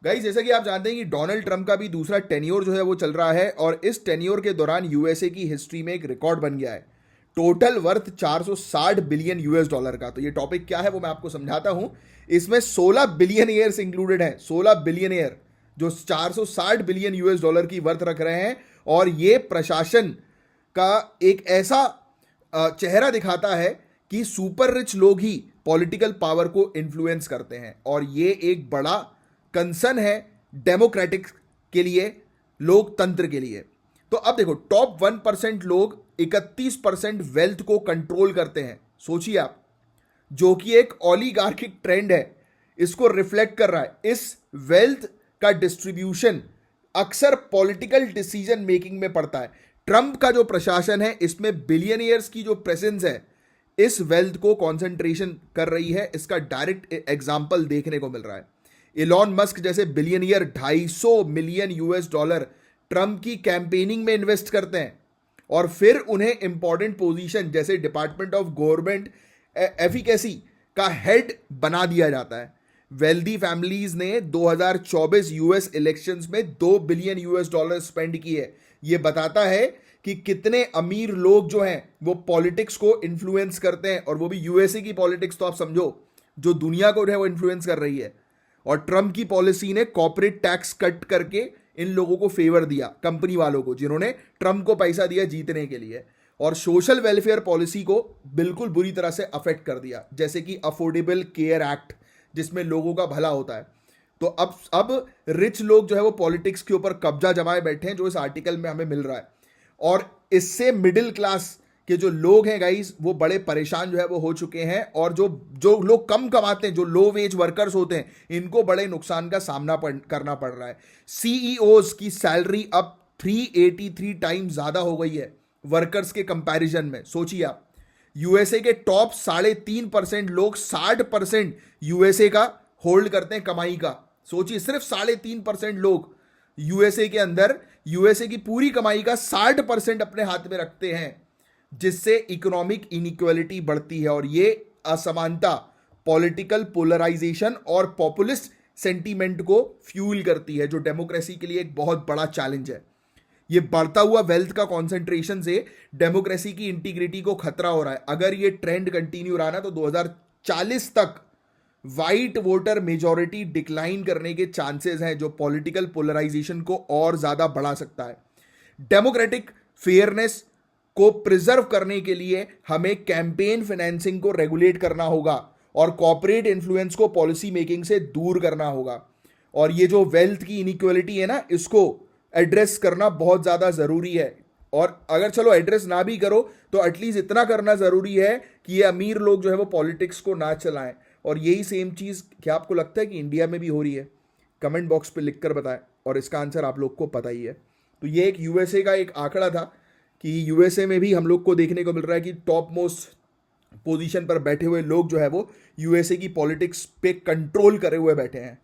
Guys, जैसा कि आप जानते हैं कि डोनाल्ड ट्रंप का भी दूसरा टेन्योर जो है वो चल रहा है और इस टेन्योर के दौरान यूएसए की हिस्ट्री में एक रिकॉर्ड बन गया है। Total worth 460 billion US dollar का। तो ये टॉपिक क्या है वो मैं आपको समझाता हूं। इसमें 16 बिलियन ईयर्स इंक्लूडेड है, 16 बिलियन ईयर जो 460 बिलियन यूएस डॉलर की वर्थ रख रहे हैं। और ये प्रशासन का एक ऐसा चेहरा दिखाता है कि सुपर रिच लोग ही पॉलिटिकल पावर को इन्फ्लुएंस करते हैं और ये एक बड़ा कंसर्न है डेमोक्रेटिक के लिए, लोकतंत्र के लिए। तो अब देखो, टॉप 1% लोग 31% वेल्थ को कंट्रोल करते हैं। सोचिए आप, जो कि एक ओलिगार्किक ट्रेंड है, इसको रिफ्लेक्ट कर रहा है। इस वेल्थ का डिस्ट्रीब्यूशन अक्सर पॉलिटिकल डिसीजन मेकिंग में पड़ता है। ट्रंप का जो प्रशासन है इसमें बिलियनियर्स की जो प्रेजेंस है इस वेल्थ को कॉन्सेंट्रेशन कर रही है। इसका डायरेक्ट एग्जाम्पल देखने को मिल रहा है। इलॉन मस्क जैसे billionaire 250 million US dollar Trump की कैंपेनिंग में इन्वेस्ट करते हैं और फिर उन्हें इंपॉर्टेंट पोजीशन जैसे डिपार्टमेंट ऑफ गवर्नमेंट एफिकेसी का हेड बना दिया जाता है। वेल्दी फैमिलीज ने 2024 यूएस इलेक्शंस में 2 बिलियन यूएस डॉलर स्पेंड किए। यह बताता है कि कितने अमीर लोग जो हैं वो पॉलिटिक्स को इन्फ्लुएंस करते हैं, और वो भी यूएसए की पॉलिटिक्स। तो आप समझो, जो दुनिया को है वो इन्फ्लुएंस कर रही है। और ट्रंप की पॉलिसी ने कॉर्पोरेट टैक्स कट करके इन लोगों को फेवर दिया, कंपनी वालों को जिन्होंने ट्रंप को पैसा दिया जीतने के लिए, और सोशल वेलफेयर पॉलिसी को बिल्कुल बुरी तरह से अफेक्ट कर दिया, जैसे कि अफोर्डेबल केयर एक्ट जिसमें लोगों का भला होता है। तो अब रिच लोग जो है वो पॉलिटिक्स के ऊपर कब्जा जमाए बैठे हैं, जो इस आर्टिकल में हमें मिल रहा है। और इससे मिडिल क्लास के जो लोग हैं गाइस, वो बड़े परेशान जो है वो हो चुके हैं। और जो जो लोग कम कमाते हैं, जो लो वेज वर्कर्स होते हैं, इनको बड़े नुकसान का सामना करना पड़ रहा है। सीईओज की सैलरी अब 383 टाइम्स ज्यादा हो गई है वर्कर्स के कंपैरिजन में। सोचिए आप, यूएसए के टॉप 3.5% लोग 60% यूएसए का होल्ड करते हैं कमाई का। सोचिए, सिर्फ 3.5% लोग यूएसए के अंदर यूएसए की पूरी कमाई का 60% अपने हाथ में रखते हैं, जिससे इकोनॉमिक इनइक्वालिटी बढ़ती है। और ये असमानता पॉलिटिकल पोलराइजेशन और पॉपुलिस्ट सेंटीमेंट को फ्यूल करती है, जो डेमोक्रेसी के लिए एक बहुत बड़ा चैलेंज है। ये बढ़ता हुआ वेल्थ का कॉन्सेंट्रेशन से डेमोक्रेसी की इंटीग्रिटी को खतरा हो रहा है। अगर ये ट्रेंड कंटिन्यू रहा ना तो 2040 तक वाइट वोटर मेजॉरिटी डिक्लाइन करने के चांसेस हैं, जो पॉलिटिकल पोलराइजेशन को और ज्यादा बढ़ा सकता है। डेमोक्रेटिक फेयरनेस को प्रिजर्व करने के लिए हमें कैंपेन फाइनेंसिंग को रेगुलेट करना होगा और कॉर्पोरेट इन्फ्लुएंस को पॉलिसी मेकिंग से दूर करना होगा। और ये जो वेल्थ की इनइक्वालिटी है ना, इसको एड्रेस करना बहुत ज्यादा जरूरी है। और अगर चलो एड्रेस ना भी करो तो एटलीस्ट इतना करना जरूरी है कि ये अमीर लोग जो है वो पॉलिटिक्स को ना चलाएं। और यही सेम चीज क्या आपको लगता है कि इंडिया में भी हो रही है? कमेंट बॉक्स पे लिखकर बताएं, और इसका आंसर आप लोग को पता ही है। तो ये एक यूएसए का एक आंकड़ा था कि यूएसए में भी हम लोग को देखने को मिल रहा है कि टॉप मोस्ट पोजीशन पर बैठे हुए लोग जो है वो यूएसए की पॉलिटिक्स पे कंट्रोल करे हुए बैठे हैं।